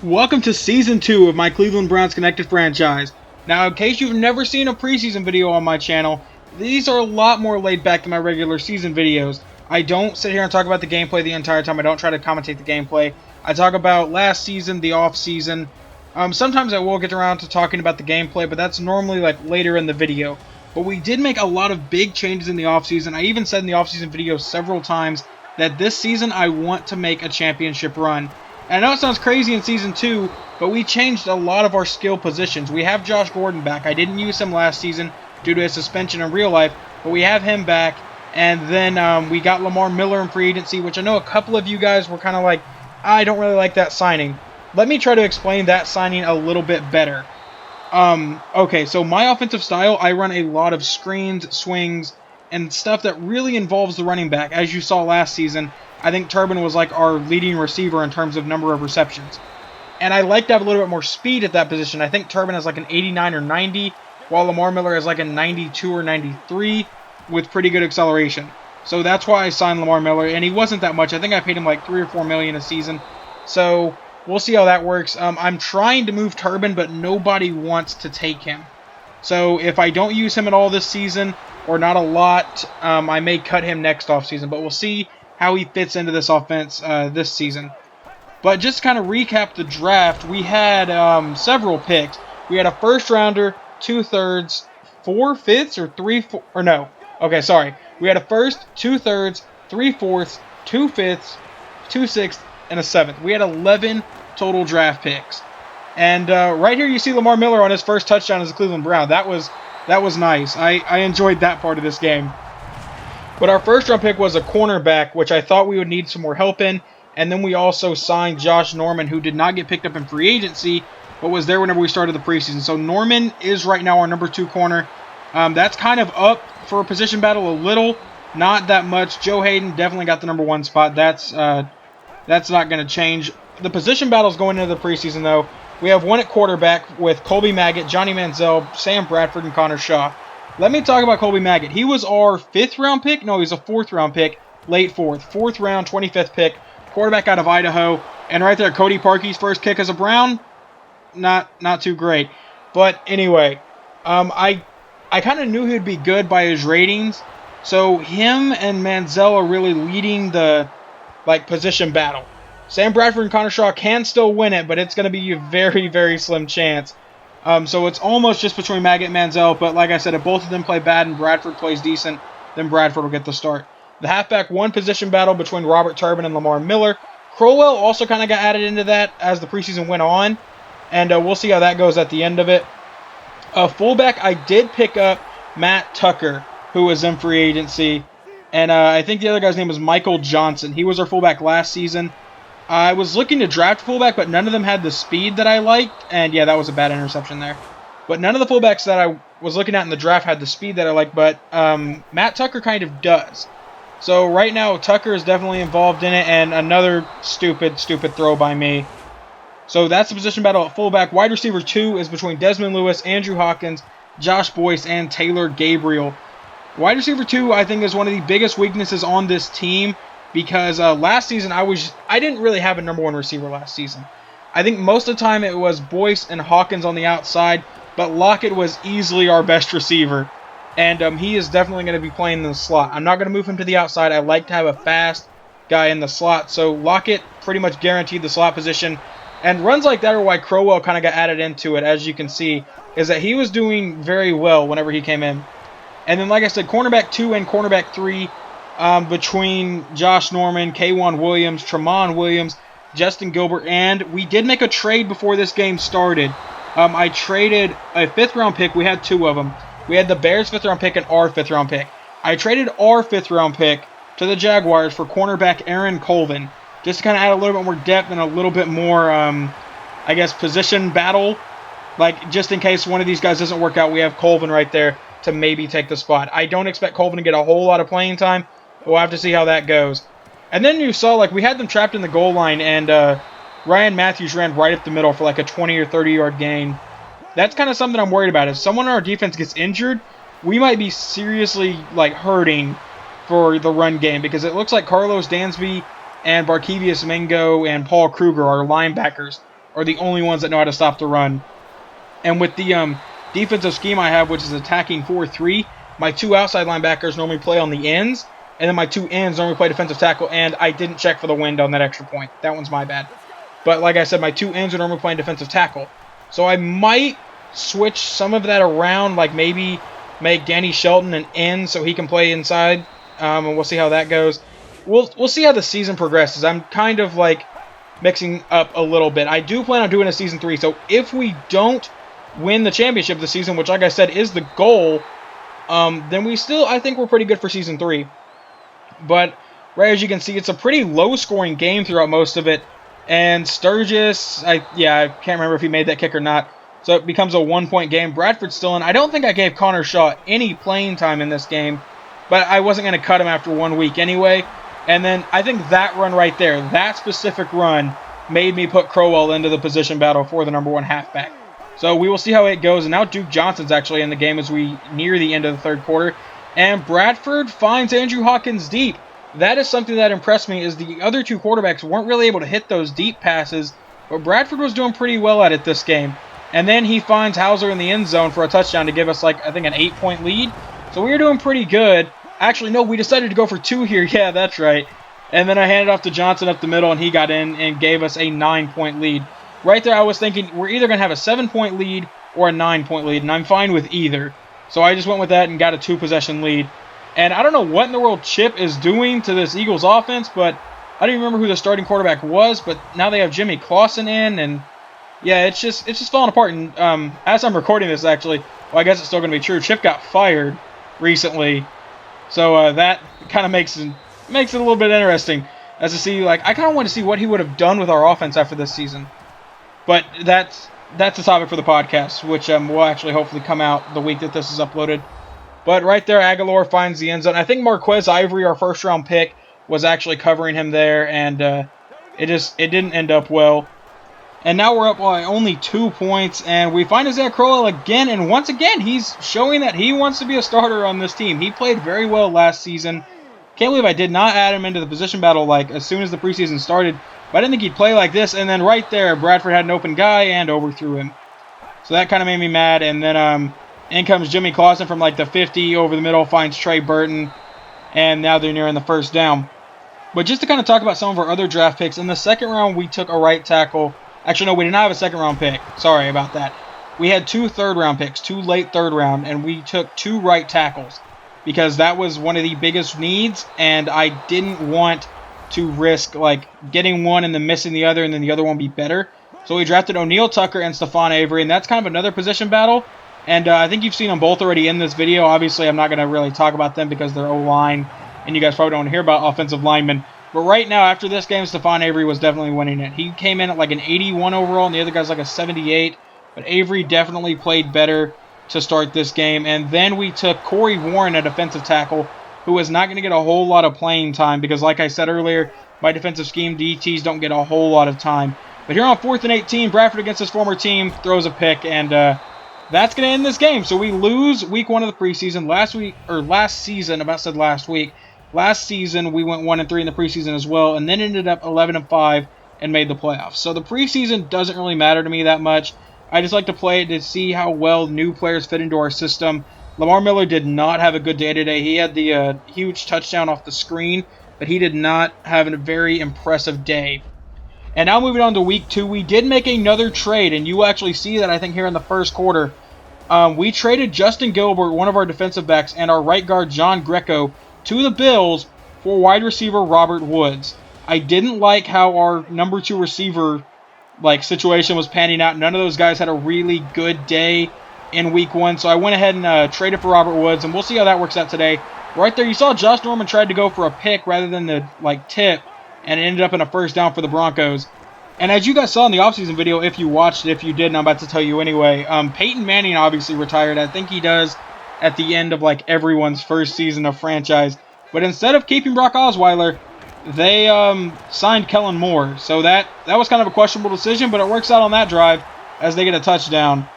Welcome to Season 2 of my Cleveland Browns Connected franchise. Now, in case you've never seen a preseason video on my channel, these are a lot more laid back than my regular season videos. I don't sit here and talk about the gameplay the entire time. I don't try to commentate the gameplay. I talk about last season, the off season. Sometimes I will get around to talking about the gameplay, but that's normally like later in the video. But we did make a lot of big changes in the off season. I even said in the off season video several times that this season I want to make a championship run. And I know it sounds crazy in Season 2, but we changed a lot of our skill positions. We have Josh Gordon back. I didn't use him last season due to his suspension in real life, but we have him back. And then we got Lamar Miller in free agency, which I know a couple of you guys were kind of like, I don't really like that signing. Let me try to explain that signing a little bit better. Okay, so my offensive style, I run a lot of screens, swings, and stuff that really involves the running back. As you saw last season, I think Tramon was like our leading receiver in terms of number of receptions. And I like to have a little bit more speed at that position. I think Tramon has like an 89 or 90, while Lamar Miller has like a 92 or 93 with pretty good acceleration. So that's why I signed Lamar Miller, and he wasn't that much. I think I paid him like $3 or $4 million a season. So we'll see how that works. I'm trying to move Tramon, but nobody wants to take him. So if I don't use him at all this season, or not a lot, I may cut him next offseason, but we'll see how he fits into this offense this season. But just to kind of recap the draft, we had several picks. We had a first rounder, 2 thirds, 4 fifths, or 3 or no. Okay, sorry. We had a first, 2 thirds, 3 fourths, 2 fifths, 2 sixths, and a 7th. We had 11 total draft picks. And right here you see Lamar Miller on his first touchdown as a Cleveland Brown. That was nice. I enjoyed that part of this game. But our first round pick was a cornerback, which I thought we would need some more help in. And then we also signed Josh Norman, who did not get picked up in free agency, but was there whenever we started the preseason. So Norman is right now our number 2 corner. That's kind of up for a position battle a little. Not that much. Joe Hayden definitely got the number 1 spot. That's not going to change. The position battles going into the preseason, though. We have one at quarterback with Colby Maggett, Johnny Manziel, Sam Bradford, and Connor Shaw. Let me talk about Colby Maggett. He was our 5th round pick. No, he was a 4th round pick. Late 4th. 4th round, 25th pick. Quarterback out of Idaho. And right there, Cody Parkey's first kick as a Brown. Not too great. But anyway, I kind of knew he would be good by his ratings. So him and Manziel are really leading the position battle. Sam Bradford and Connor Shaw can still win it, but it's going to be a very, very slim chance. So it's almost just between Maggett and Manziel, but like I said, if both of them play bad and Bradford plays decent, then Bradford will get the start. The halfback 1 position battle between Robert Turbin and Lamar Miller. Crowell also kind of got added into that as the preseason went on, and we'll see how that goes at the end of it. Fullback, I did pick up Matt Tucker, who was in free agency, and I think the other guy's name was Michael Johnson. He was our fullback last season. I was looking to draft fullback, but none of them had the speed that I liked. And yeah, that was a bad interception there. But none of the fullbacks that I was looking at in the draft had the speed that I liked, but Matt Tucker kind of does. So right now, Tucker is definitely involved in it, and another stupid throw by me. So that's the position battle at fullback. Wide receiver 2 is between Desmond Lewis, Andrew Hawkins, Josh Boyce, and Taylor Gabriel. Wide receiver 2, I think, is one of the biggest weaknesses on this team. Because last season, I didn't really have a number 1 receiver last season. I think most of the time it was Boyce and Hawkins on the outside, but Lockett was easily our best receiver. And he is definitely going to be playing in the slot. I'm not going to move him to the outside. I like to have a fast guy in the slot. So Lockett pretty much guaranteed the slot position. And runs like that are why Crowell kind of got added into it, as you can see, is that he was doing very well whenever he came in. And then, like I said, cornerback 2 and cornerback 3, between Josh Norman, K'Wan Williams, Tramon Williams, Justin Gilbert, and we did make a trade before this game started. I traded a 5th round pick. We had 2 of them. We had the Bears 5th round pick and our 5th round pick. I traded our 5th round pick to the Jaguars for cornerback Aaron Colvin, just to kind of add a little bit more depth and a little bit more, I guess, position battle. Like, just in case one of these guys doesn't work out, we have Colvin right there to maybe take the spot. I don't expect Colvin to get a whole lot of playing time. We'll have to see how that goes. And then you saw, we had them trapped in the goal line, and Ryan Matthews ran right up the middle for, a 20 or 30-yard gain. That's kind of something I'm worried about. If someone on our defense gets injured, we might be seriously, hurting for the run game, because it looks like Carlos Dansby and Barkevius Mingo and Paul Kruger are linebackers. are the only ones that know how to stop the run. And with the defensive scheme I have, which is attacking 4-3, my 2 outside linebackers normally play on the ends, and then my 2 ends normally play defensive tackle, and I didn't check for the wind on that extra point. That one's my bad. But like I said, my 2 ends are normally playing defensive tackle. So I might switch some of that around, like maybe make Danny Shelton an end so he can play inside, and we'll see how that goes. We'll see how the season progresses. I'm kind of like mixing up a little bit. I do plan on doing a Season 3, so if we don't win the championship this season, which like I said is the goal, then I think we're pretty good for Season 3. But right as you can see, it's a pretty low-scoring game throughout most of it. And Sturgis, I can't remember if he made that kick or not. So it becomes a 1-point game. Bradford's still in. I don't think I gave Connor Shaw any playing time in this game, but I wasn't going to cut him after 1 week anyway. And then I think that run right there, that specific run, made me put Crowell into the position battle for the #1 halfback. So we will see how it goes. And now Duke Johnson's actually in the game as we near the end of the third quarter. And Bradford finds Andrew Hawkins deep. That is something that impressed me, is the other 2 quarterbacks weren't really able to hit those deep passes, but Bradford was doing pretty well at it this game. And then he finds Hauser in the end zone for a touchdown to give us, like, I think an 8-point lead. So we were doing pretty good. Actually, no, we decided to go for 2 here. Yeah, that's right. And then I handed off to Johnson up the middle, and he got in and gave us a 9-point lead. Right there, I was thinking we're either going to have a 7-point lead or a 9-point lead, and I'm fine with either. So I just went with that and got a 2-possession lead. And I don't know what in the world Chip is doing to this Eagles offense, but I don't even remember who the starting quarterback was, but now they have Jimmy Clausen in, and yeah, it's just falling apart. And as I'm recording this, actually, well, I guess it's still going to be true. Chip got fired recently, so that kind of makes it a little bit interesting as to see, like, I kind of want to see what he would have done with our offense after this season. But that's a topic for the podcast, which will actually hopefully come out the week that this is uploaded. But right there, Aguilar finds the end zone. I think Marquez Ivory, our first-round pick, was actually covering him there, and it didn't end up well. And now we're up by only 2 points, and we find Isaiah Crowell again, and once again, he's showing that he wants to be a starter on this team. He played very well last season. Can't believe I did not add him into the position battle like as soon as the preseason started, but I didn't think he'd play like this. And then right there, Bradford had an open guy and overthrew him. So that kind of made me mad, and then in comes Jimmy Clausen from like the 50 over the middle, finds Trey Burton, and now they're nearing the first down. But just to kind of talk about some of our other draft picks, in the second round we took a right tackle. Actually, no, we did not have a second round pick. Sorry about that. We had 2 third-round picks, 2 late third-round, and we took 2 right tackles because that was one of the biggest needs, and I didn't want to risk like getting one and then missing the other and then the other one be better. So we drafted O'Neal Tucker and Stephon Avery, and that's kind of another position battle. And I think you've seen them both already in this video. Obviously, I'm not going to really talk about them because they're O-line, and you guys probably don't want to hear about offensive linemen. But right now, after this game, Stephon Avery was definitely winning it. He came in at like an 81 overall, and the other guy's like a 78. But Avery definitely played better to start this game. And then we took Corey Warren at defensive tackle, who is not going to get a whole lot of playing time because, like I said earlier, my defensive scheme, DTs don't get a whole lot of time. But here on 4th and 18, Bradford against his former team throws a pick, and that's going to end this game. So we lose week 1 of the preseason. Last season, we went 1-3 in the preseason as well, and then ended up 11-5 and made the playoffs. So the preseason doesn't really matter to me that much. I just like to play it to see how well new players fit into our system. Lamar Miller did not have a good day today. He had the huge touchdown off the screen, but he did not have a very impressive day. And now moving on to week 2, we did make another trade, and you will actually see that, I think, here in the first quarter. We traded Justin Gilbert, one of our defensive backs, and our right guard, John Greco, to the Bills for wide receiver Robert Woods. I didn't like how our number 2 receiver situation was panning out. None of those guys had a really good day in week 1, so I went ahead and traded for Robert Woods, and we'll see how that works out today. Right there, you saw Josh Norman tried to go for a pick rather than the tip, and it ended up in a first down for the Broncos. And as you guys saw in the offseason video, if you watched it, if you didn't, I'm about to tell you anyway, Peyton Manning obviously retired. I think he does at the end of everyone's first season of franchise. But instead of keeping Brock Osweiler, they signed Kellen Moore. So that was kind of a questionable decision, but it works out on that drive as they get a touchdown.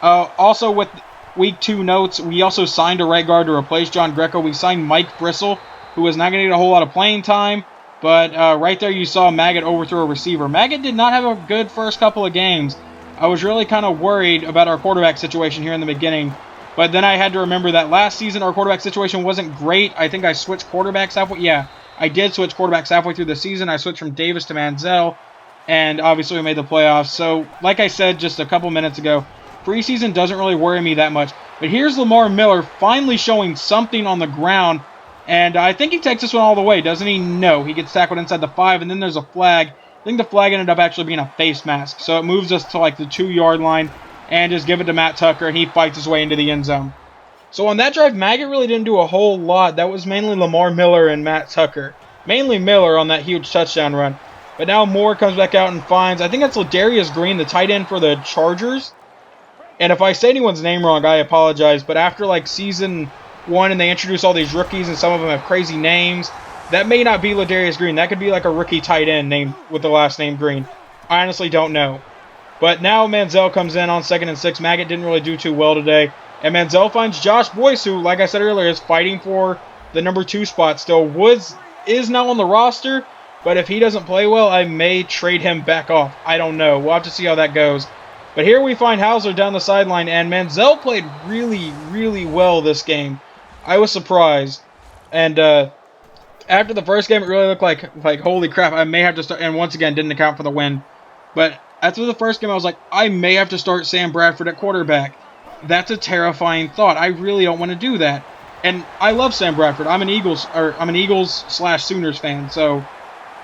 Also with week 2 notes, we also signed a right guard to replace John Greco. We signed Mike Brisel, who is not going to get a whole lot of playing time. But right there you saw Maggot overthrow a receiver. Maggot did not have a good first couple of games. I was really kind of worried about our quarterback situation here in the beginning. But then I had to remember that last season our quarterback situation wasn't great. I think I switched quarterbacks halfway. Yeah, I did switch quarterbacks halfway through the season. I switched from Davis to Manziel. And obviously we made the playoffs. So like I said just a couple minutes ago, preseason doesn't really worry me that much. But here's Lamar Miller finally showing something on the ground. And I think he takes this one all the way, doesn't he? No, he gets tackled inside the 5, and then there's a flag. I think the flag ended up actually being a face mask. So it moves us to like the 2-yard line and just give it to Matt Tucker, and he fights his way into the end zone. So on that drive, Maggot really didn't do a whole lot. That was mainly Lamar Miller and Matt Tucker. Mainly Miller on that huge touchdown run. But now Moore comes back out and finds, I think that's Ladarius Green, the tight end for the Chargers. And if I say anyone's name wrong, I apologize. But after like season 1 and they introduce all these rookies and some of them have crazy names, that may not be Ladarius Green. That could be like a rookie tight end named with the last name Green. I honestly don't know. But now Manziel comes in on 2nd and 6. Maggot didn't really do too well today. And Manziel finds Josh Boyce, who, like I said earlier, is fighting for the number 2 spot still. Woods is now on the roster, but if he doesn't play well, I may trade him back off. I don't know. We'll have to see how that goes. But here we find Hauser down the sideline, and Manziel played really, really well this game. I was surprised. And after the first game, it really looked like holy crap, I may have to start. And once again, didn't account for the win. But after the first game, I was like, I may have to start Sam Bradford at quarterback. That's a terrifying thought. I really don't want to do that. And I love Sam Bradford. I'm an Eagles/Sooners fan, so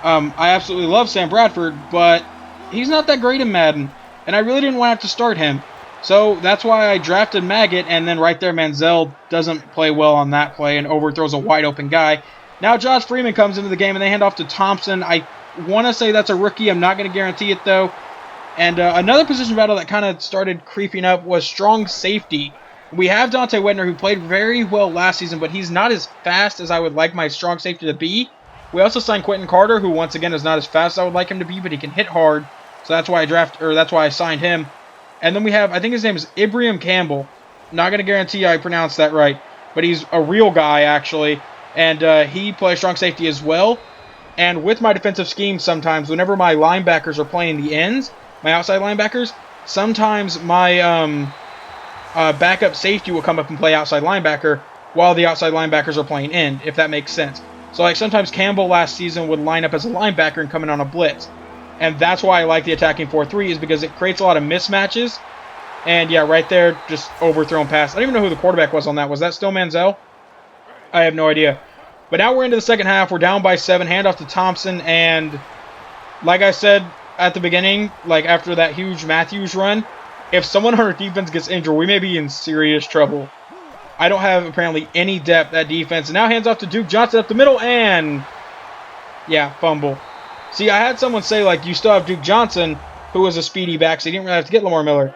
I absolutely love Sam Bradford, but he's not that great in Madden, and I really didn't want to have to start him. So that's why I drafted Maggot, and then right there, Manziel doesn't play well on that play and overthrows a wide-open guy. Now Josh Freeman comes into the game, and they hand off to Thompson. I want to say that's a rookie. I'm not going to guarantee it, though. And another position battle that kind of started creeping up was strong safety. We have Dante Wedner, who played very well last season, but he's not as fast as I would like my strong safety to be. We also signed Quentin Carter, who once again is not as fast as I would like him to be, but he can hit hard. So that's why I signed him. And then we have, I think his name is Ibrahim Campbell. Not going to guarantee I pronounced that right, but he's a real guy actually, and he plays strong safety as well. And with my defensive scheme, sometimes whenever my linebackers are playing the ends, my outside linebackers, sometimes my backup safety will come up and play outside linebacker while the outside linebackers are playing end, if that makes sense. So like sometimes Campbell last season would line up as a linebacker and come in on a blitz. And that's why I like the attacking 4-3, is because it creates a lot of mismatches. And yeah, right there, just overthrown pass. I don't even know who the quarterback was on that. Was that still Manziel? I have no idea. But now we're into the second half. We're down by 7. Handoff to Thompson. And like I said at the beginning, like after that huge Matthews run, if someone on our defense gets injured, we may be in serious trouble. I don't have apparently any depth at defense. And now hands off to Duke Johnson up the middle. And yeah, fumble. See, I had someone say, like, you still have Duke Johnson, who was a speedy back, so you didn't really have to get Lamar Miller.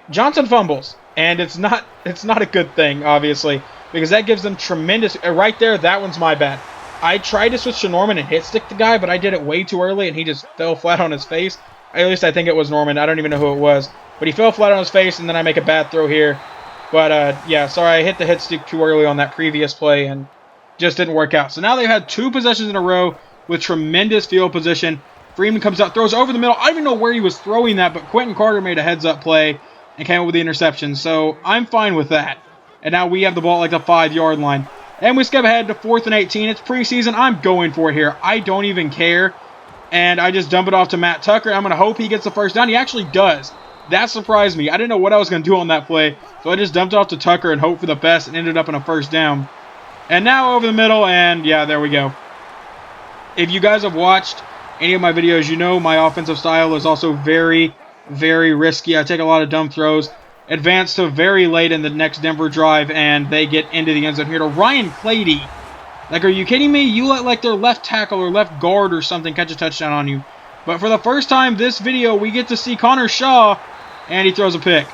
Johnson fumbles, and it's not a good thing, obviously, because that gives them tremendous... right there, that one's my bad. I tried to switch to Norman and hit stick the guy, but I did it way too early, and he just fell flat on his face. At least I think it was Norman. I don't even know who it was. But he fell flat on his face, and then I make a bad throw here. But, yeah, sorry, I hit the hit stick too early on that previous play, and just didn't work out. So now they've had 2 possessions in a row with tremendous field position. Freeman comes out, throws over the middle. I don't even know where he was throwing that, but Quentin Carter made a heads-up play and came up with the interception. So I'm fine with that. And now we have the ball at like the 5-yard line. And we skip ahead to 4th and 18. It's preseason. I'm going for it here. I don't even care. And I just dump it off to Matt Tucker. I'm going to hope he gets the first down. He actually does. That surprised me. I didn't know what I was going to do on that play. So I just dumped it off to Tucker and hoped for the best and ended up in a first down. And now over the middle, and yeah, there we go. If you guys have watched any of my videos, you know my offensive style is also very, very risky. I take a lot of dumb throws. Advance to very late in the next Denver drive, and they get into the end zone here to Ryan Clady. Like, are you kidding me? You let, like, their left tackle or left guard or something catch a touchdown on you. But for the first time this video, we get to see Connor Shaw, and he throws a pick.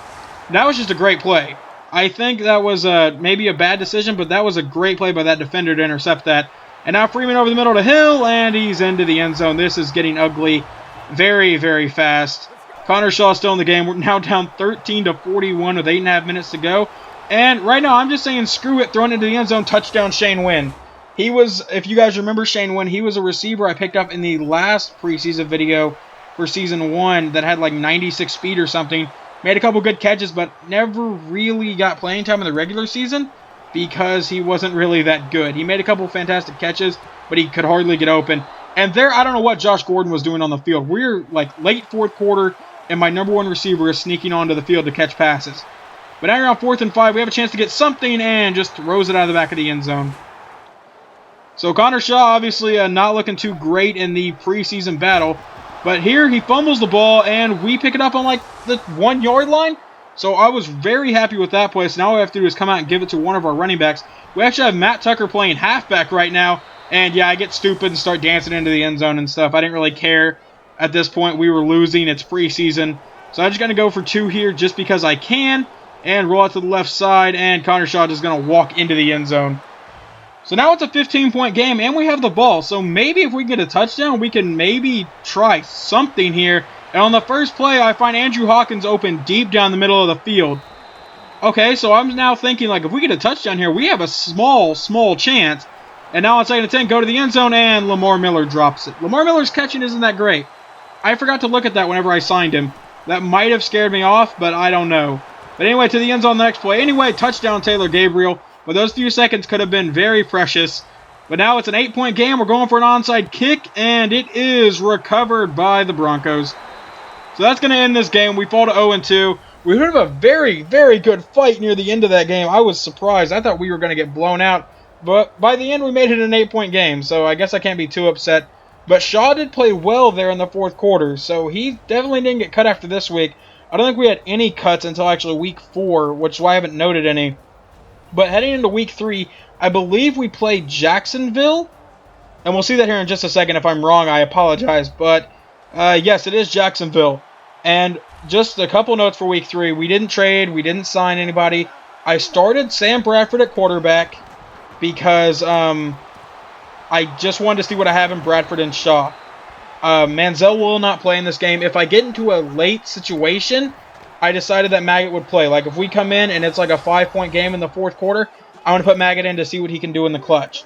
That was just a great play. I think that was maybe a bad decision, but that was a great play by that defender to intercept that. And now Freeman over the middle to Hill, and he's into the end zone. This is getting ugly very, very fast. Connor Shaw still in the game. We're now down 13-41 with 8.5 minutes to go. And right now, I'm just saying, screw it, throwing into the end zone, touchdown Shane Wynn. He was, if you guys remember Shane Wynn, he was a receiver I picked up in the last preseason video for Season 1 that had like 96 speed or something. Made a couple good catches, but never really got playing time in the regular season because he wasn't really that good. He made a couple fantastic catches, but he could hardly get open. And there, I don't know what Josh Gordon was doing on the field. We're like late fourth quarter, and my number one receiver is sneaking onto the field to catch passes. But now you're on 4th and 5. We have a chance to get something and just throws it out of the back of the end zone. So Connor Shaw obviously not looking too great in the preseason battle. But here he fumbles the ball and we pick it up on like the 1 yard line. So I was very happy with that play. So now all we have to do is come out and give it to one of our running backs. We actually have Matt Tucker playing halfback right now. And yeah, I get stupid and start dancing into the end zone and stuff. I didn't really care. At this point, we were losing. It's preseason. So I'm just going to go for 2 here just because I can. And roll out to the left side. And Connor Shaw is going to walk into the end zone. So now it's a 15-point game, and we have the ball. So maybe if we get a touchdown, we can maybe try something here. And on the first play, I find Andrew Hawkins open deep down the middle of the field. Okay, so I'm now thinking, like, if we get a touchdown here, we have a small chance. And now on 2nd and 10, go to the end zone, and Lamar Miller drops it. Lamar Miller's catching isn't that great. I forgot to look at that whenever I signed him. That might have scared me off, but I don't know. But anyway, to the end zone the next play. Anyway, touchdown Taylor Gabriel. But those few seconds could have been very precious. But now it's an 8-point game. We're going for an onside kick, and it is recovered by the Broncos. So that's going to end this game. We fall to 0-2. We had a very, very good fight near the end of that game. I was surprised. I thought we were going to get blown out. But by the end, we made it an 8-point game. So I guess I can't be too upset. But Shaw did play well there in the 4th quarter. So he definitely didn't get cut after this week. I don't think we had any cuts until actually week 4, which is why I haven't noted any. But heading into week 3, I believe we play Jacksonville. And we'll see that here in just a second. If I'm wrong, I apologize. But yes, it is Jacksonville. And just a couple notes for week 3. We didn't trade. We didn't sign anybody. I started Sam Bradford at quarterback because I just wanted to see what I have in Bradford and Shaw. Manziel will not play in this game. If I get into a late situation, I decided that Maggot would play. Like, if we come in and it's like a 5-point game in the 4th quarter, I want to put Maggot in to see what he can do in the clutch.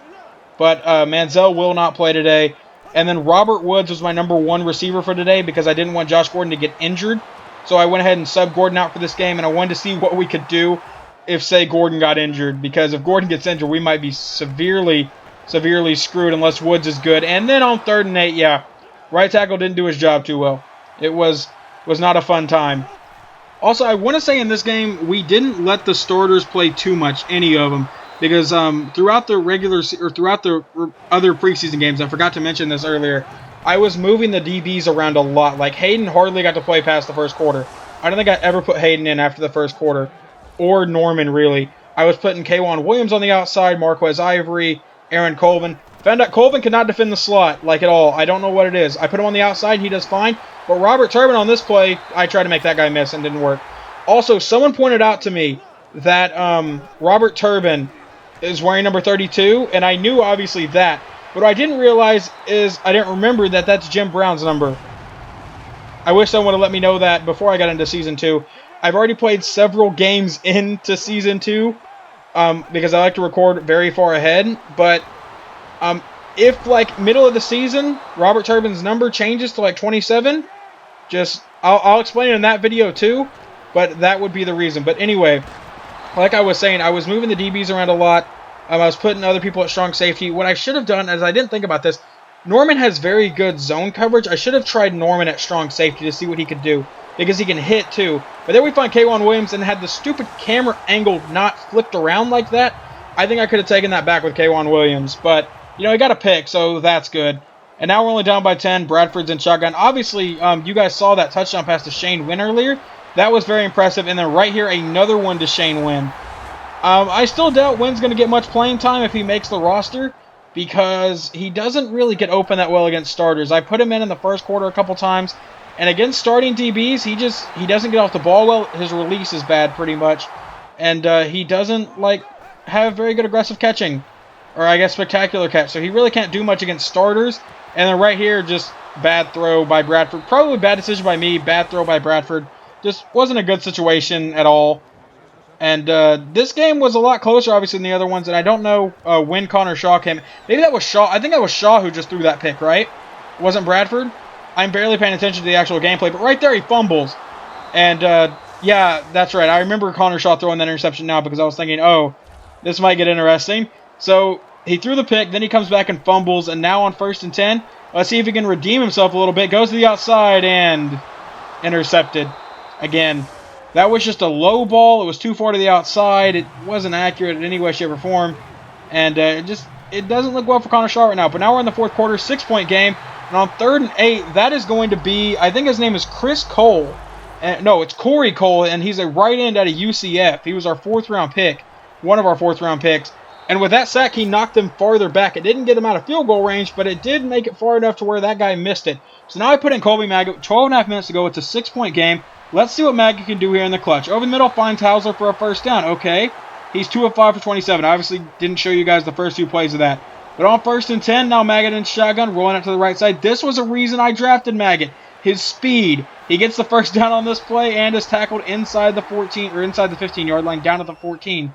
But Manziel will not play today. And then Robert Woods was my number 1 receiver for today because I didn't want Josh Gordon to get injured. So I went ahead and subbed Gordon out for this game, and I wanted to see what we could do if, say, Gordon got injured. Because if Gordon gets injured, we might be severely screwed unless Woods is good. And then on 3rd and 8, yeah, right tackle didn't do his job too well. It was not a fun time. Also, I want to say in this game, we didn't let the starters play too much, any of them. Because throughout the other preseason games, I forgot to mention this earlier, I was moving the DBs around a lot. Like, Hayden hardly got to play past the 1st quarter. I don't think I ever put Hayden in after the 1st quarter. Or Norman, really. I was putting K'Wan Williams on the outside, Marquez Ivory, Aaron Colvin. Found out Colvin could not defend the slot, like, at all. I don't know what it is. I put him on the outside, he does fine. But Robert Turbin on this play, I tried to make that guy miss and didn't work. Also, someone pointed out to me that Robert Turbin is wearing number 32, and I knew obviously that. But what I didn't realize is I didn't remember that that's Jim Brown's number. I wish someone would have let me know that before I got into Season 2. I've already played several games into Season 2 because I like to record very far ahead. But if, like, middle of the season, Robert Turbin's number changes to, like, 27, I'll explain it in that video too, but that would be the reason. But anyway, like I was saying, I was moving the DBs around a lot. I was putting other people at strong safety. What I should have done, as I didn't think about this, Norman has very good zone coverage. I should have tried Norman at strong safety to see what he could do, because he can hit too. But then we find K'Wan Williams and had the stupid camera angle not flipped around like that. I think I could have taken that back with K'Wan Williams, but you know, he got a pick, so that's good. And now we're only down by 10. Bradford's in shotgun. Obviously, you guys saw that touchdown pass to Shane Wynn earlier. That was very impressive. And then right here, another one to Shane Wynn. I still doubt Wynn's going to get much playing time if he makes the roster, because he doesn't really get open that well against starters. I put him in the 1st quarter a couple times, and against starting DBs, he doesn't get off the ball well. His release is bad pretty much, and he doesn't have very good aggressive catching. Or I guess spectacular catch. So he really can't do much against starters. And then right here, just bad throw by Bradford. Probably bad decision by me. Bad throw by Bradford. Just wasn't a good situation at all. And this game was a lot closer, obviously, than the other ones. And I don't know when Connor Shaw came. Maybe that was Shaw. I think that was Shaw who just threw that pick, right? It wasn't Bradford? I'm barely paying attention to the actual gameplay. But right there, he fumbles. And, yeah, that's right. I remember Connor Shaw throwing that interception now because I was thinking, oh, this might get interesting. So he threw the pick. Then he comes back and fumbles. And now on 1st and 10, let's see if he can redeem himself a little bit. Goes to the outside and intercepted again. That was just a low ball. It was too far to the outside. It wasn't accurate in any way, shape, or form. And it doesn't look well for Connor Shaw right now. But now we're in the 4th quarter, 6-point game. And on 3rd and 8, that is going to be, I think his name is Chris Cole. No, it's Corey Cole, and he's a right end out of UCF. He was our 4th-round pick, one of our 4th-round picks. And with that sack, he knocked them farther back. It didn't get him out of field goal range, but it did make it far enough to where that guy missed it. So now I put in Colby Maggott, 12.5 minutes to go. It's a 6-point game. Let's see what Maggott can do here in the clutch. Over the middle, finds Hausler for a 1st down. Okay, he's 2 of 5 for 27. I obviously didn't show you guys the first 2 plays of that. But on 1st and 10, now Maggott in shotgun, rolling out to the right side. This was a reason I drafted Maggott. His speed. He gets the 1st down on this play and is tackled inside the 14 or inside the 15-yard line, down at the 14.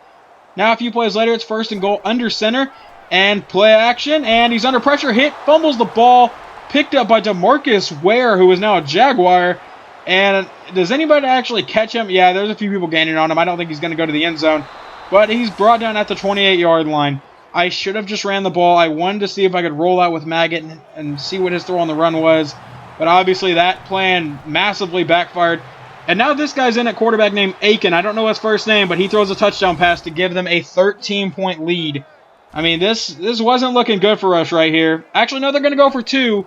Now a few plays later, it's 1st and goal under center and play action, and he's under pressure, hit, fumbles the ball, picked up by DeMarcus Ware, who is now a Jaguar. And does anybody actually catch him? Yeah, there's a few people gaining on him. I don't think he's going to go to the end zone, but he's brought down at the 28-yard line. I should have just ran the ball. I wanted to see if I could roll out with Maggott and see what his throw on the run was. But obviously that plan massively backfired. And now this guy's in at quarterback named Aiken. I don't know his first name, but he throws a touchdown pass to give them a 13-point lead. I mean, this wasn't looking good for us right here. Actually, no, they're going to go for 2.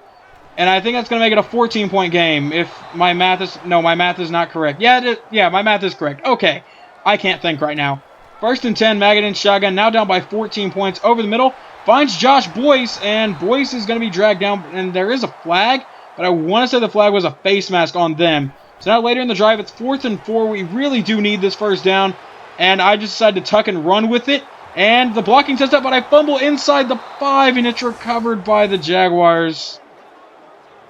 And I think that's going to make it a 14-point game. If my math is... No, my math is not correct. Yeah, my math is correct. Okay. I can't think right now. 1st and 10, Maggott in shotgun. Now down by 14 points. Over the middle. Finds Josh Boyce. And Boyce is going to be dragged down. And there is a flag. But I want to say the flag was a face mask on them. So now later in the drive, it's 4th and 4. We really do need this 1st down. And I just decided to tuck and run with it. And the blocking sets up. But I fumble inside the 5. And it's recovered by the Jaguars.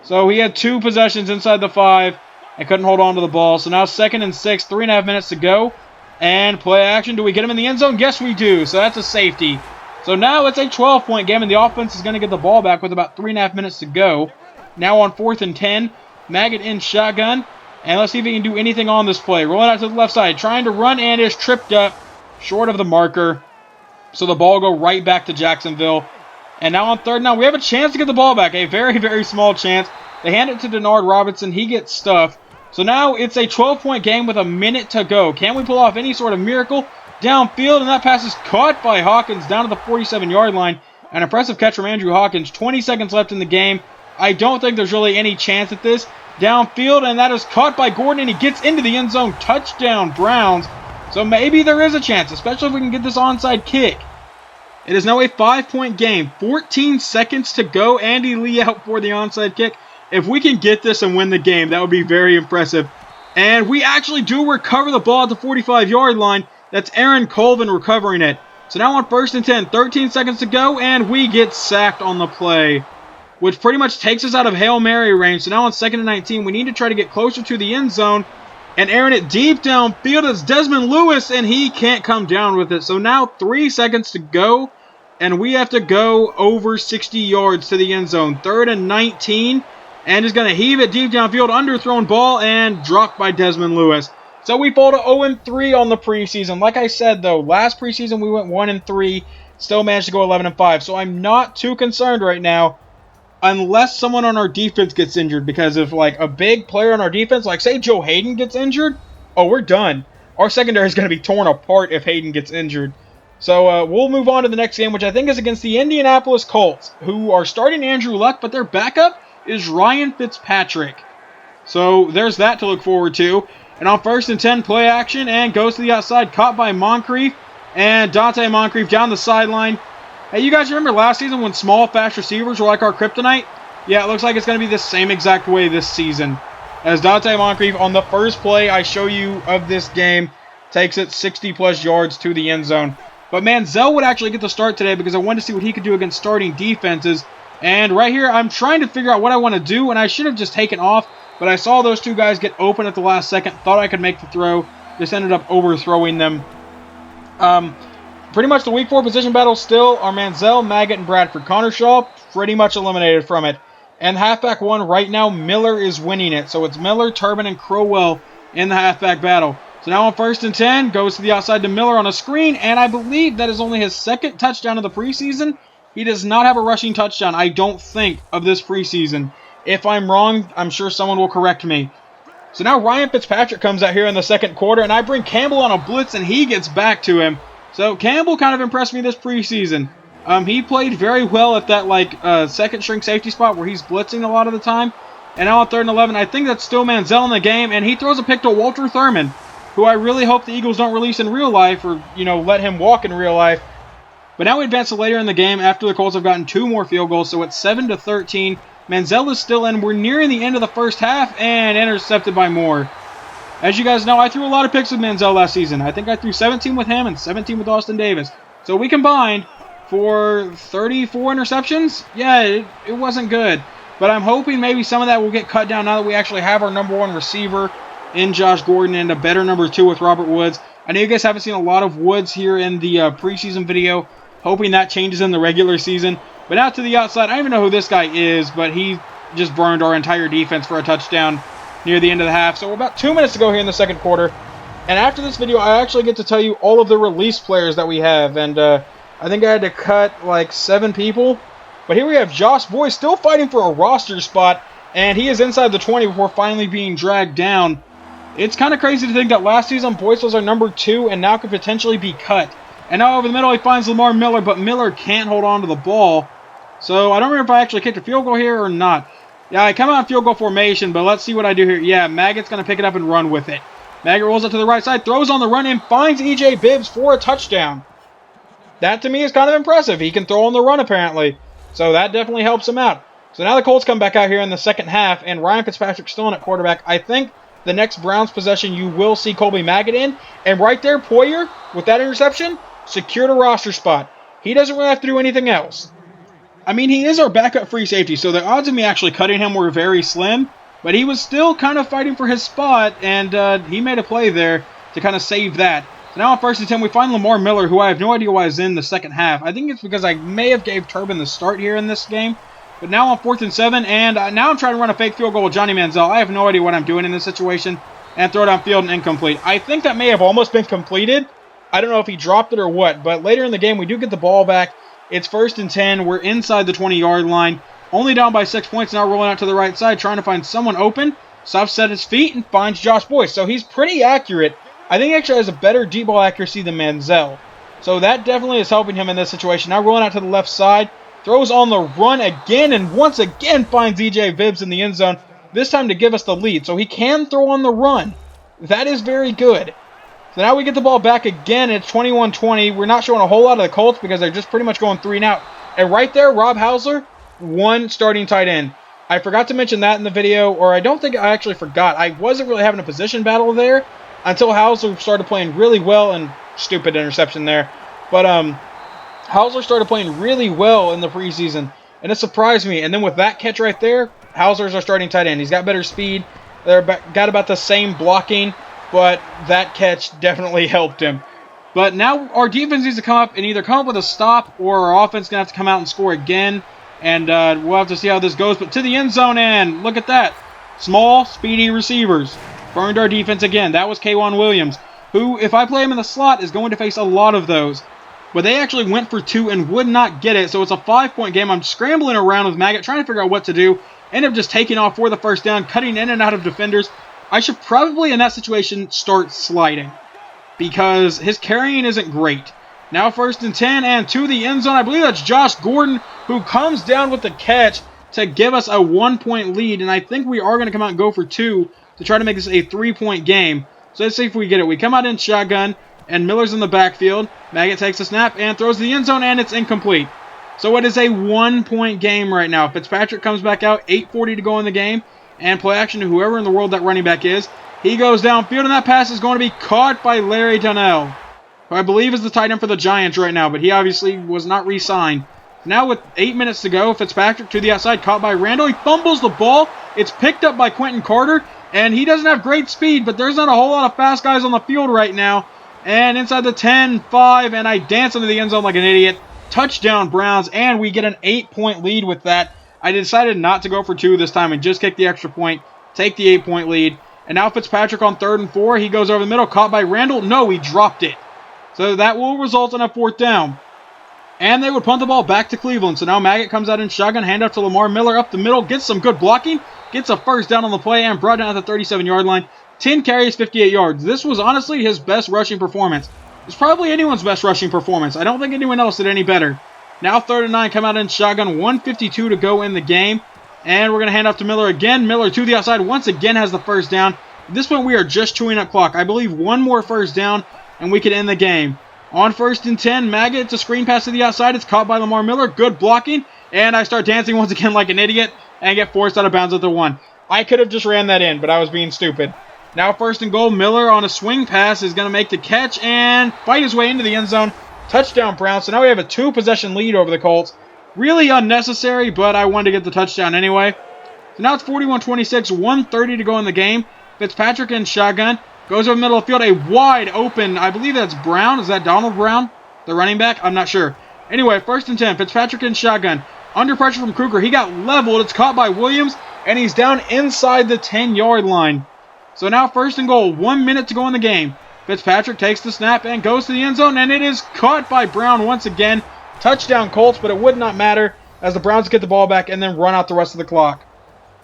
So he had 2 possessions inside the 5 and couldn't hold on to the ball. So now 2nd and 6, 3.5 minutes to go. And play action. Do we get him in the end zone? Yes, we do. So that's a safety. So now it's a 12-point game, and the offense is going to get the ball back with about 3.5 minutes to go. Now on 4th and 10, Maggott in shotgun. And let's see if he can do anything on this play. Rolling out to the left side. Trying to run and is tripped up short of the marker. So the ball will go right back to Jacksonville. And now on 3rd down, we have a chance to get the ball back. A very, very small chance. They hand it to Denard Robinson. He gets stuffed. So now it's a 12-point game with a minute to go. Can we pull off any sort of miracle? Downfield, and that pass is caught by Hawkins down to the 47-yard line. An impressive catch from Andrew Hawkins. 20 seconds left in the game. I don't think there's really any chance at this. Downfield, and that is caught by Gordon, and he gets into the end zone. Touchdown, Browns. So maybe there is a chance, especially if we can get this onside kick. It is now a 5-point game. 14 seconds to go. Andy Lee out for the onside kick. If we can get this and win the game, that would be very impressive. And we actually do recover the ball at the 45-yard line. That's Aaron Colvin recovering it. So now on 1st and 10, 13 seconds to go, and we get sacked on the play, which pretty much takes us out of Hail Mary range. So now on 2nd and 19, we need to try to get closer to the end zone. And airing it deep downfield is Desmond Lewis, and he can't come down with it. So now 3 seconds to go, and we have to go over 60 yards to the end zone. 3rd and 19, and is going to heave it deep downfield, underthrown ball, and dropped by Desmond Lewis. So we fall to 0-3 on the preseason. Like I said, though, last preseason we went 1-3, still managed to go 11-5. So I'm not too concerned right now, unless someone on our defense gets injured. Because if, like, a big player on our defense, like, say Joe Hayden gets injured, oh, we're done. Our secondary is going to be torn apart if Hayden gets injured. So we'll move on to the next game, which I think is against the Indianapolis Colts, who are starting Andrew Luck, but their backup is Ryan Fitzpatrick. So there's that to look forward to. And on 1st and 10, play action, and goes to the outside, caught by Moncrief. And Dante Moncrief down the sideline. Hey, you guys remember last season when small, fast receivers were like our kryptonite? Yeah, it looks like it's going to be the same exact way this season. As Dante Moncrief, on the first play I show you of this game, takes it 60-plus yards to the end zone. But Manziel would actually get the start today because I wanted to see what he could do against starting defenses. And right here, I'm trying to figure out what I want to do, and I should have just taken off. But I saw those two guys get open at the last second, thought I could make the throw, just ended up overthrowing them. Pretty much the week 4 position battle still are Manziel, Maggot, and Bradford. Connor Shaw pretty much eliminated from it. And halfback 1 right now, Miller is winning it. So it's Miller, Turbin, and Crowell in the halfback battle. So now on 1st and 10, goes to the outside to Miller on a screen, and I believe that is only his 2nd touchdown of the preseason. He does not have a rushing touchdown, I don't think, of this preseason. If I'm wrong, I'm sure someone will correct me. So now Ryan Fitzpatrick comes out here in the 2nd quarter, and I bring Campbell on a blitz, and he gets back to him. So Campbell kind of impressed me this preseason. He played very well at that second string safety spot where he's blitzing a lot of the time. And now on 3rd and 11, I think that's still Manziel in the game, and he throws a pick to Walter Thurman, who I really hope the Eagles don't release in real life or, let him walk in real life. But now we advance to later in the game after the Colts have gotten 2 more field goals, so it's 7-13. Manziel is still in. We're nearing the end of the first half and intercepted by Moore. As you guys know, I threw a lot of picks with Manziel last season. I think I threw 17 with him and 17 with Austin Davis. So we combined for 34 interceptions. Yeah, it wasn't good. But I'm hoping maybe some of that will get cut down now that we actually have our number 1 receiver in Josh Gordon and a better number 2 with Robert Woods. I know you guys haven't seen a lot of Woods here in the preseason video. Hoping that changes in the regular season. But out to the outside, I don't even know who this guy is, but he just burned our entire defense for a touchdown near the end of the half. So we're about 2 minutes to go here in the 2nd quarter. And after this video, I actually get to tell you all of the release players that we have. And I think I had to cut like 7 people. But here we have Josh Boyce still fighting for a roster spot. And he is inside the 20 before finally being dragged down. It's kind of crazy to think that last season Boyce was our number 2 and now could potentially be cut. And now over the middle he finds Lamar Miller, but Miller can't hold on to the ball. So I don't remember if I actually kicked a field goal here or not. Yeah, I come out in field goal formation, but let's see what I do here. Yeah, Maggot's going to pick it up and run with it. Maggot rolls up to the right side, throws on the run, and finds E.J. Bibbs for a touchdown. That to me is kind of impressive. He can throw on the run apparently. So that definitely helps him out. So now the Colts come back out here in the 2nd half, and Ryan Fitzpatrick's still in at quarterback. I think the next Browns possession you will see Colby Maggot in. And right there, Poyer, with that interception, secured a roster spot. He doesn't really have to do anything else. I mean, he is our backup free safety, so the odds of me actually cutting him were very slim. But he was still kind of fighting for his spot, and he made a play there to kind of save that. So now on 1st and 10, we find Lamar Miller, who I have no idea why is in the 2nd half. I think it's because I may have gave Turbin the start here in this game. But now on 4th and 7, and now I'm trying to run a fake field goal with Johnny Manziel. I have no idea what I'm doing in this situation. And throw it downfield and incomplete. I think that may have almost been completed. I don't know if he dropped it or what, but later in the game, we do get the ball back. It's 1st and 10. We're inside the 20-yard line. Only down by 6 points. Now rolling out to the right side, trying to find someone open. Stops at his feet and finds Josh Boyce. So he's pretty accurate. I think he actually has a better deep ball accuracy than Manziel. So that definitely is helping him in this situation. Now rolling out to the left side. Throws on the run again and once again finds E.J. Bibbs in the end zone. This time to give us the lead. So he can throw on the run. That is very good. So now we get the ball back again. It's 21-20. We're not showing a whole lot of the Colts because they're just pretty much going 3 and out. And right there, Rob Hauser, 1 starting tight end. I forgot to mention that in the video, or I don't think I actually forgot. I wasn't really having a position battle there until Hauser started playing really well, and stupid interception there. But Hauser started playing really well in the preseason, and it surprised me. And then with that catch right there, Hauser's our starting tight end. He's got better speed. They're got about the same blocking. But that catch definitely helped him. But now our defense needs to come up and either come up with a stop or our offense is going to have to come out and score again. And we'll have to see how this goes. But to the end zone, and look at that. Small, speedy receivers. Burned our defense again. That was Tramon Williams, who, if I play him in the slot, is going to face a lot of those. But they actually went for 2 and would not get it. So it's a 5-point game. I'm scrambling around with Maggot, trying to figure out what to do. End up just taking off for the first down, cutting in and out of defenders. I should probably, in that situation, start sliding because his carrying isn't great. Now 1st and 10, and to the end zone. I believe that's Josh Gordon who comes down with the catch to give us a 1-point lead, and I think we are going to come out and go for 2 to try to make this a 3-point game. So let's see if we get it. We come out in shotgun, and Miller's in the backfield. Maggot takes a snap and throws the end zone, and it's incomplete. So it is a 1-point game right now. Fitzpatrick comes back out, 8:40 to go in the game. And play action to whoever in the world that running back is. He goes downfield, and that pass is going to be caught by Larry Donnell, who I believe is the tight end for the Giants right now, but he obviously was not re-signed. Now with 8 minutes to go, Fitzpatrick to the outside, caught by Randall. He fumbles the ball. It's picked up by Quentin Carter, and he doesn't have great speed, but there's not a whole lot of fast guys on the field right now. And inside the 10, 5, and I dance into the end zone like an idiot. Touchdown Browns, and we get an 8-point lead with that. I decided not to go for 2 this time and just kick the extra point, take the 8-point lead. And now Fitzpatrick on 3rd and 4. He goes over the middle, caught by Randall. No, he dropped it. So that will result in a 4th down. And they would punt the ball back to Cleveland. So now Maggot comes out in shotgun, handoff to Lamar Miller up the middle, gets some good blocking, gets a 1st down on the play, and brought down at the 37-yard line. 10 carries, 58 yards. This was honestly his best rushing performance. It's probably anyone's best rushing performance. I don't think anyone else did any better. Now 3rd and 9, come out in shotgun, 1:52 to go in the game. And we're going to hand off to Miller again. Miller to the outside, once again has the 1st down. At this point, we are just chewing up clock. I believe one more 1st down, and we can end the game. On 1st and 10, Maggot, it's a screen pass to the outside. It's caught by Lamar Miller. Good blocking. And I start dancing once again like an idiot and get forced out of bounds at the 1. I could have just ran that in, but I was being stupid. Now 1st and goal, Miller on a swing pass is going to make the catch and fight his way into the end zone. Touchdown Browns. So now we have a 2-possession lead over the Colts. Really unnecessary, but I wanted to get the touchdown anyway. So now it's 41-26, 1:30 to go in the game. Fitzpatrick in shotgun. Goes over the middle of the field, a wide open, I believe that's Brown. Is that Donald Brown, the running back? I'm not sure. Anyway, 1st and 10, Fitzpatrick in shotgun. Under pressure from Kruger. He got leveled. It's caught by Williams, and he's down inside the 10-yard line. So now 1st and goal, 1 minute to go in the game. Fitzpatrick takes the snap and goes to the end zone, and it is caught by Brown once again. Touchdown Colts, but it would not matter as the Browns get the ball back and then run out the rest of the clock.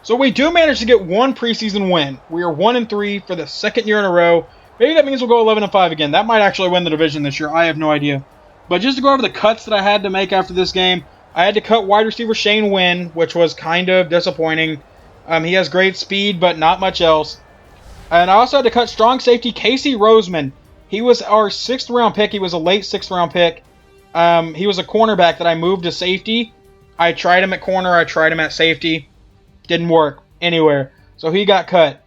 So we do manage to get one preseason win. We are 1-3 for the 2nd year in a row. Maybe that means we'll go 11-5 again. That might actually win the division this year. I have no idea. But just to go over the cuts that I had to make after this game, I had to cut wide receiver Shane Wynn, which was kind of disappointing. He has great speed, but not much else. And I also had to cut strong safety Casey Rosemond. He was our 6th round pick. He was a late 6th round pick. He was a cornerback that I moved to safety. I tried him at corner. I tried him at safety. Didn't work anywhere. So he got cut.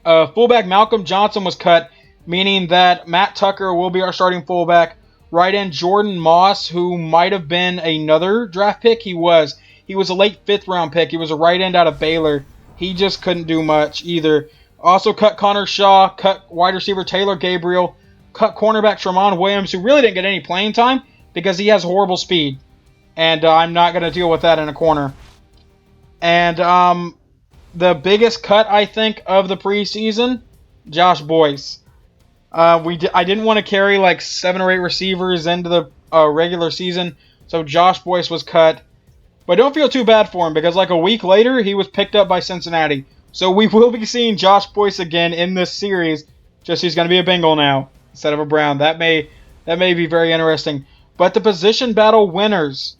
Fullback Malcolm Johnson was cut, meaning that Matt Tucker will be our starting fullback. Right end Jordan Moss, who might have been another draft pick. He was a late 5th round pick. He was a right end out of Baylor. He just couldn't do much either. Also cut Connor Shaw, cut wide receiver Taylor Gabriel, cut cornerback Tramon Williams, who really didn't get any playing time because he has horrible speed. And I'm not going to deal with that in a corner. And the biggest cut, I think, of the preseason, Josh Boyce. I didn't want to carry like 7 or 8 receivers into the regular season, so Josh Boyce was cut. But don't feel too bad for him because like a week later, he was picked up by Cincinnati. So we will be seeing Josh Boyce again in this series. Just he's going to be a Bengal now instead of a Brown. That may be very interesting. But the position battle winners,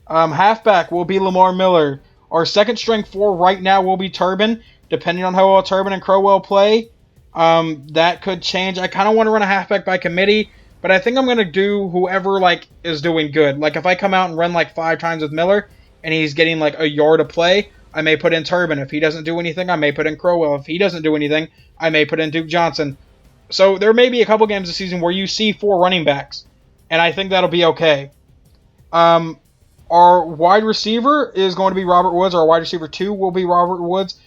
halfback will be Lamar Miller. Our 2nd string 4 right now will be Turbin. Depending on how well Turbin and Crowell play, that could change. I kind of want to run a halfback by committee, but I think I'm going to do whoever like is doing good. Like if I come out and run like 5 times with Miller and he's getting like a yard of play, I may put in Turbin. If he doesn't do anything, I may put in Crowell. If he doesn't do anything, I may put in Duke Johnson. So there may be a couple games this season where you see 4 running backs, and I think that'll be okay. Our wide receiver is going to be Robert Woods. Our wide receiver 2 will be Robert Woods.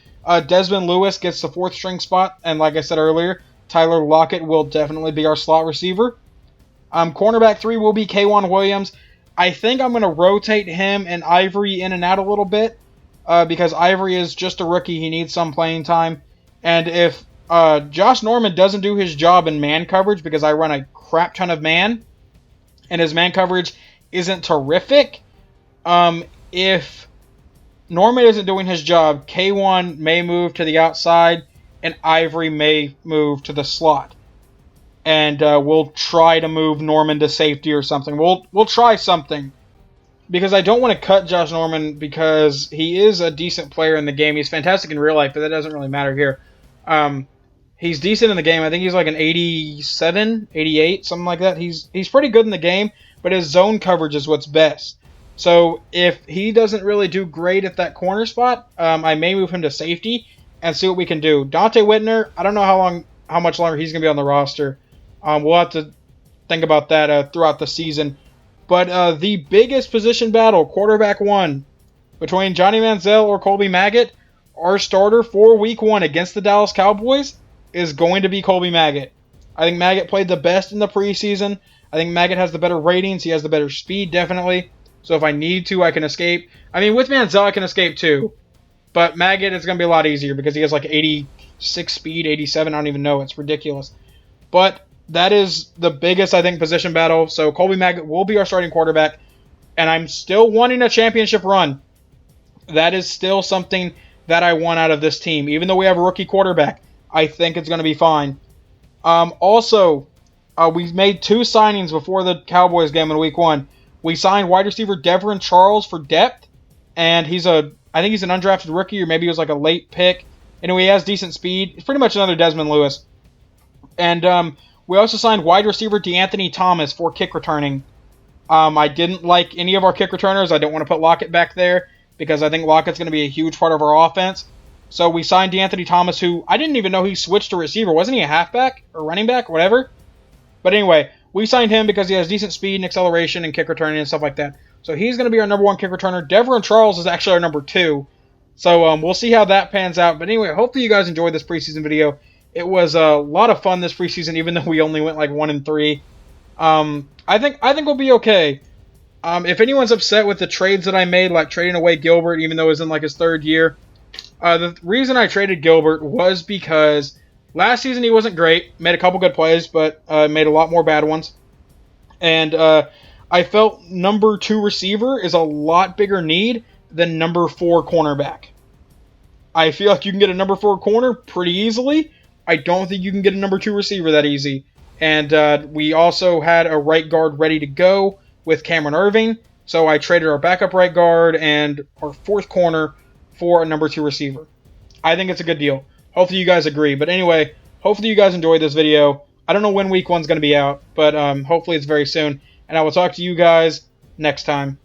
Desmond Lewis gets the 4th string spot. And like I said earlier, Tyler Lockett will definitely be our slot receiver. Cornerback 3 will be K'Wan Williams. I think I'm going to rotate him and Ivory in and out a little bit. Because Ivory is just a rookie. He needs some playing time. And if Josh Norman doesn't do his job in man coverage, because I run a crap ton of man, and his man coverage isn't terrific, if Norman isn't doing his job, K1 may move to the outside, and Ivory may move to the slot. And we'll try to move Norman to safety or something. We'll try something. Because I don't want to cut Josh Norman because he is a decent player in the game. He's fantastic in real life, but that doesn't really matter here. He's decent in the game. I think he's like an 87, 88, something like that. He's pretty good in the game, but his zone coverage is what's best. So if he doesn't really do great at that corner spot, I may move him to safety and see what we can do. Dante Whitner, I don't know how much longer he's going to be on the roster. We'll have to think about that throughout the season. But the biggest position battle, quarterback 1, between Johnny Manziel or Colby Maggot, our starter for week 1 against the Dallas Cowboys is going to be Colby Maggot. I think Maggot played the best in the preseason. I think Maggot has the better ratings. He has the better speed, definitely. So if I need to, I can escape. I mean, with Manziel, I can escape too. But Maggot is going to be a lot easier because he has like 86 speed, 87. I don't even know. It's ridiculous. But that is the biggest, I think, position battle. So Colby Maggot will be our starting quarterback. And I'm still wanting a championship run. That is still something that I want out of this team. Even though we have a rookie quarterback, I think it's going to be fine. Also, we made 2 signings before the Cowboys game in week 1. We signed wide receiver Devon Charles for depth. And I think he's an undrafted rookie, or maybe he was like a late pick. Anyway, he has decent speed. He's pretty much another Desmond Lewis. And we also signed wide receiver DeAnthony Thomas for kick returning. I didn't like any of our kick returners. I don't want to put Lockett back there because I think Lockett's going to be a huge part of our offense. So we signed DeAnthony Thomas, who I didn't even know he switched to receiver. Wasn't he a halfback or running back or whatever? But anyway, we signed him because he has decent speed and acceleration and kick returning and stuff like that. So he's going to be our number 1 kick returner. Devon Charles is actually our number 2. So we'll see how that pans out. But anyway, hopefully you guys enjoyed this preseason video. It was a lot of fun this preseason, even though we only went like 1-3. I think we'll be okay. If anyone's upset with the trades that I made, like trading away Gilbert, even though it was in like his 3rd year, the reason I traded Gilbert was because last season he wasn't great. Made a couple good plays, but made a lot more bad ones. And I felt number 2 receiver is a lot bigger need than number 4 cornerback. I feel like you can get a number 4 corner pretty easily. I don't think you can get a number 2 receiver that easy. And we also had a right guard ready to go with Cameron Irving. So I traded our backup right guard and our 4th corner for a number 2 receiver. I think it's a good deal. Hopefully you guys agree. But anyway, hopefully you guys enjoyed this video. I don't know when week 1's going to be out, but hopefully it's very soon. And I will talk to you guys next time.